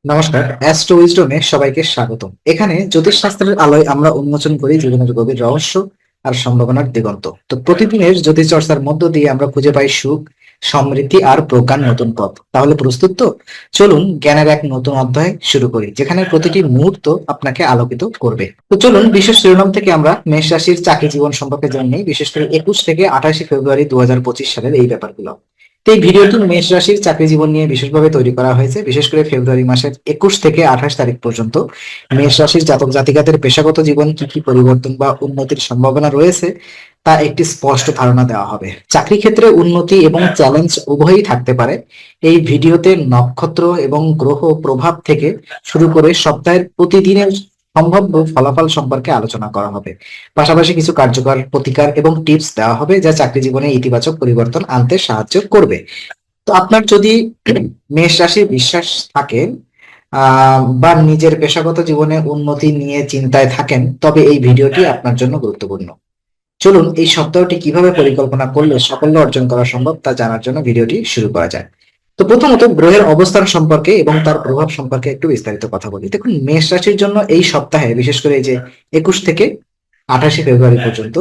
নমস্কার, অ্যাস্ট্রো উইজডমে সবাইকে স্বাগতম। এখানে জ্যোতিষ শাস্ত্রের আলোয় আমরা উন্মোচন করি জীবনের গভীর রহস্য আর সম্ভাবনার দিগন্ত। তো প্রতিদিনের জ্যোতিষ চর্চার মধ্য দিয়ে আমরা খুঁজে পাই সুখ, সমৃদ্ধি আর প্রজ্ঞার নতুন পথ। তাহলে প্রস্তুত তো? চলুন জ্ঞানের এক নতুন অধ্যায় শুরু করি, যেখানে প্রতিটি মুহূর্ত আপনাকে আলোকিত করবে। তো চলুন বিশেষ শিরোনাম থেকে আমরা মেষ রাশির চাকরি জীবন সম্পর্কে জেনে নিই, বিশেষ করে 21 থেকে 28 ফেব্রুয়ারি 2025 সালের এই ব্যাপারগুলো। তো এই ভিডিওটি মেষ রাশির চাকরি জীবন নিয়ে বিশেষভাবে তৈরি করা হয়েছে, বিশেষ করে ফেব্রুয়ারি মাসের 21 থেকে 28 তারিখ পর্যন্ত মেষ রাশির জাতক জাতিকাদের পেশাগত জীবন কি কি পরিবর্তন বা উন্নতির সম্ভাবনা রয়েছে তা একটি স্পষ্ট ধারণা দেওয়া হবে। চাকরি ক্ষেত্রে উন্নতি এবং চ্যালেঞ্জ উভয়ই থাকতে পারে। এই ভিডিওতে নক্ষত্র এবং গ্রহ প্রভাব থেকে শুরু করে সপ্তাহের প্রতিদিনের সম্ভাব্য ফলাফল সম্পর্কে আলোচনা করা হবে। পাশাপাশি কিছু কার্যকর প্রতিকার এবং টিপস দেওয়া হবে যা চাকরি জীবনে ইতিবাচক পরিবর্তন আনতে সাহায্য করবে। তো আপনার যদি মেষ রাশির বিশ্বাস থাকে বা নিজের পেশাগত জীবনে উন্নতি নিয়ে চিন্তায় থাকেন, তবে এই ভিডিওটি আপনার জন্য গুরুত্বপূর্ণ। চলুন এই সপ্তাহটি কিভাবে পরিকল্পনা করলে সাফল্য অর্জন করা সম্ভব তা জানার জন্য ভিডিওটি শুরু করা যায়। তো প্রথমত গ্রহের অবস্থান সম্পর্কে এবং তার প্রভাব সম্পর্কে একটু বিস্তারিত কথা বলি। দেখুন, মেষ রাশির জন্য এই সপ্তাহে, বিশেষ করে এই যে 21 থেকে 28 ফেব্রুয়ারি পর্যন্ত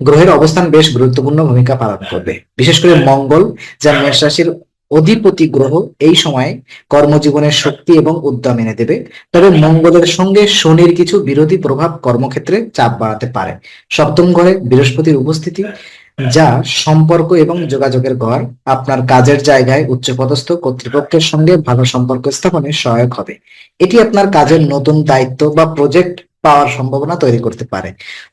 গ্রহের অবস্থান বেশ গুরুত্বপূর্ণ ভূমিকা পালন করবে। বিশেষ করে মঙ্গল, যা মেষ রাশির অধিপতি গ্রহ, এই সময় কর্মজীবনের শক্তি এবং উদ্যম এনে দেবে। তবে মঙ্গলের সঙ্গে শনির কিছু বিরোধী প্রভাব কর্মক্ষেত্রে চাপ বাড়াতে পারে। সপ্তম ঘরে বৃহস্পতির উপস্থিতি, যা সম্পর্ক এবং যোগাযোগের ঘর, আপনার কাজের জায়গায় উচ্চপদস্থ কর্তৃপক্ষের সঙ্গে ভালো সম্পর্ক স্থাপনে সহায়ক হবে। এটি আপনার কাজের নতুন দায়িত্ব বা প্রজেক্ট পাওয়ার সম্ভাবনা তৈরি করতে পারে।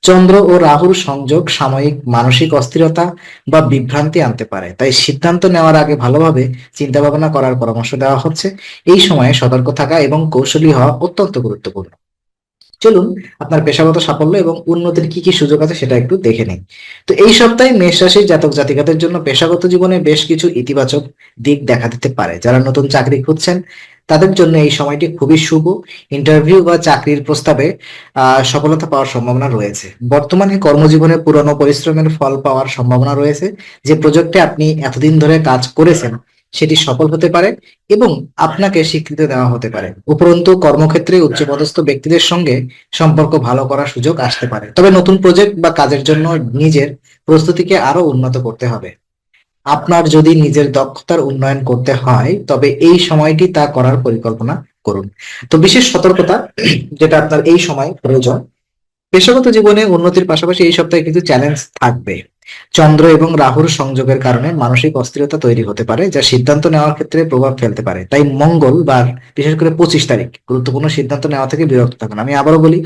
চন্দ্র ও রাহুর সংযোগ সাময়িক মানসিক অস্থিরতা বা বিভ্রান্তি আনতে পারে, তাই সিদ্ধান্ত নেওয়ার আগে ভালোভাবে চিন্তা ভাবনা করার পরামর্শ দেওয়া হচ্ছে। এই সময়ে সতর্ক থাকা এবং কৌশলী হওয়া অত্যন্ত গুরুত্বপূর্ণ। চলুন আপনার পেশাগত সাফল্য এবং উন্নতির কি কি সুযোগ আছে সেটা একটু দেখে নিই। তো এই সপ্তাহে মেষ রাশির জাতক জাতিকাদের জন্য পেশাগত জীবনে বেশ কিছু ইতিবাচক দিক দেখা দিতে পারে। যারা নতুন চাকরি খুঁজছেন তাদের জন্য এই সময়টি খুবই শুভ। ইন্টারভিউ বা চাকরির প্রস্তাবে সফলতা পাওয়ার সম্ভাবনা রয়েছে। বর্তমানে কর্মজীবনে পুরনো পরিশ্রমের ফল পাওয়ার সম্ভাবনা রয়েছে। যে প্রজেক্টে আপনি এতদিন ধরে কাজ করেছেন সেটি সফল হতে পারে এবং আপনাকে স্বীকৃতি দেওয়া হতে পারে। উপরন্তু কর্মক্ষেত্রে উচ্চপদস্থ ব্যক্তিদের সঙ্গে সম্পর্ক ভালো করার সুযোগ আসতে পারে। তবে নতুন প্রজেক্ট বা কাজের জন্য নিজের প্রস্তুতিকে আরো উন্নত করতে হবে। আপনার যদি নিজের দক্ষতার উন্নয়ন করতে হয় তবে এই সময়টি তা করার পরিকল্পনা করুন। তো বিশেষ সতর্কতা যেটা আপনার এই সময় প্রয়োজন, পেশাগত জীবনে উন্নতির পাশাপাশি এই সপ্তাহে কিছু চ্যালেঞ্জ থাকবে। চন্দ্র এবং রাহুর সংযোগের কারণে মানসিক অস্থিরতা তৈরি হতে পারে, যা সিদ্ধান্ত নেওয়ার ক্ষেত্রে প্রভাব ফেলতে পারে। তাই মঙ্গলবার, বিশেষ করে 25 তারিখ, গুরুত্বপূর্ণ সিদ্ধান্ত নেওয়া থেকে বিরত থাকুন। আমি আবারও বলি,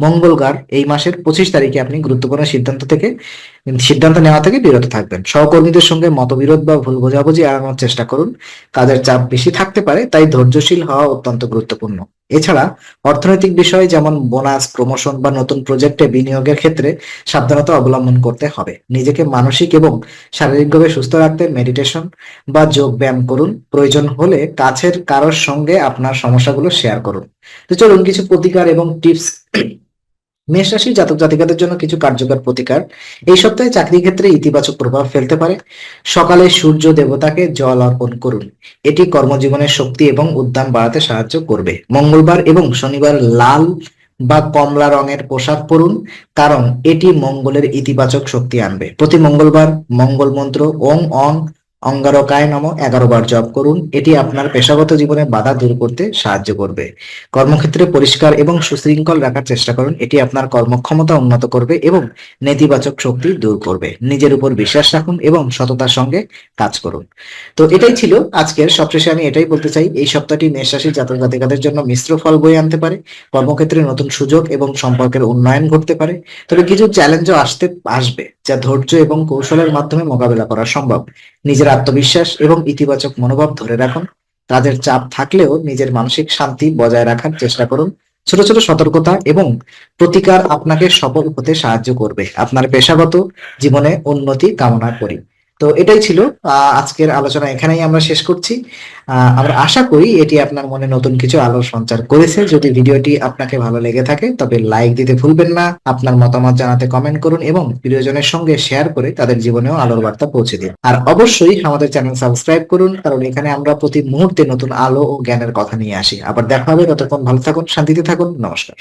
মঙ্গলবার এই মাসের 25 তারিখে আপনি গুরুত্বপূর্ণ সিদ্ধান্ত নেওয়া থেকে বিরত থাকবেন। সহকর্মীদের সঙ্গে মতবিরোধ বা ভুল বোঝাবুঝি এড়ানোর চেষ্টা করুন। কাজের চাপ বেশি থাকতে পারে, তাই ধৈর্যশীল হওয়া অত্যন্ত গুরুত্বপূর্ণ। এছাড়া অর্থনৈতিক বিষয় যেমন বোনাস, প্রমোশন বা নতুন প্রজেক্টে বিনিয়োগের ক্ষেত্রে সাবধানতা অবলম্বন করতে হবে। নিজেকে মানসিক এবং শারীরিকভাবে সুস্থ রাখতে মেডিটেশন বা যোগ ব্যায়াম করুন। প্রয়োজন হলে কাছের কারোর সঙ্গে আপনার সমস্যাগুলো শেয়ার করুন। তো চলুন কিছু প্রতিকার এবং টিপস। মেষ রাশির জাতক জাতিকাদের জন্য কিছু কার্যকর প্রতিকার এই সপ্তাহে চাকরির ক্ষেত্রে ইতিবাচক প্রভাব ফেলতে পারে। সকালে সূর্য দেবতাকে জল অর্পণ করুন, এটি কর্মজীবনের শক্তি এবং উদ্যম বাড়াতে সাহায্য করবে। মঙ্গলবার এবং শনিবার লাল বা কমলা রঙের পোশাক পরুন, কারণ এটি মঙ্গলের ইতিবাচক শক্তি আনবে। প্রতি মঙ্গলবার মঙ্গল মন্ত্র ওং অং অঙ্গারকায় নম 11 বার জপ করুন, এটি আপনার পেশাগত জীবনে বাধা দূর করতে সাহায্য করবে। কর্মক্ষেত্রে পরিষ্কার এবং সুশৃঙ্খল রাখার চেষ্টা করুন, এটি আপনার কর্মক্ষমতা উন্নত করবে এবং নেতিবাচক শক্তি দূর করবে। নিজের উপর বিশ্বাস রাখুন এবং সততার সঙ্গে কাজ করুন। তো এটাই ছিল আজকের। সবশেষে আমি এটাই বলতে চাই, এই সপ্তাহটি মেষ রাশির জাতক জাতিকাদের জন্য মিশ্র ফল বয়ে আনতে পারে। কর্মক্ষেত্রে নতুন সুযোগ এবং সম্পর্কের উন্নয়ন ঘটতে পারে, তবে কিছু চ্যালেঞ্জও আসবে, যা ধৈর্য এবং কৌশলের মাধ্যমে মোকাবেলা করা সম্ভব। নিজের আত্মবিশ্বাস এবং ইতিবাচক মনোভাব ধরে রাখুন। কাজের চাপ থাকলেও নিজের মানসিক শান্তি বজায় রাখার চেষ্টা করুন। ছোট ছোট সতর্কতা এবং প্রতিকার আপনাকে সফল হতে সাহায্য করবে। আপনার পেশাগত জীবনে উন্নতি কামনা করি। তো এটাই ছিল আজকের আলোচনা, এখানেই আমরা শেষ করছি। আমরা আশা করি এটি আপনার মনে নতুন কিছু আলোর সঞ্চার করেছে। যদি ভিডিওটি আপনাকে ভালো লেগে থাকে তবে লাইক দিতে ভুলবেন না, আপনার মতামত জানাতে কমেন্ট করুন এবং প্রিয়জনের সঙ্গে শেয়ার করে তাদের জীবনেও আলোর বার্তা পৌঁছে দিন। আর অবশ্যই আমাদের চ্যানেল সাবস্ক্রাইব করুন, কারণ এখানে আমরা প্রতি মুহূর্তে নতুন আলো ও জ্ঞানের কথা নিয়ে আসি। আবার দেখা হবে, ততক্ষণ ভালো থাকুন, শান্তিতে থাকুন, নমস্কার।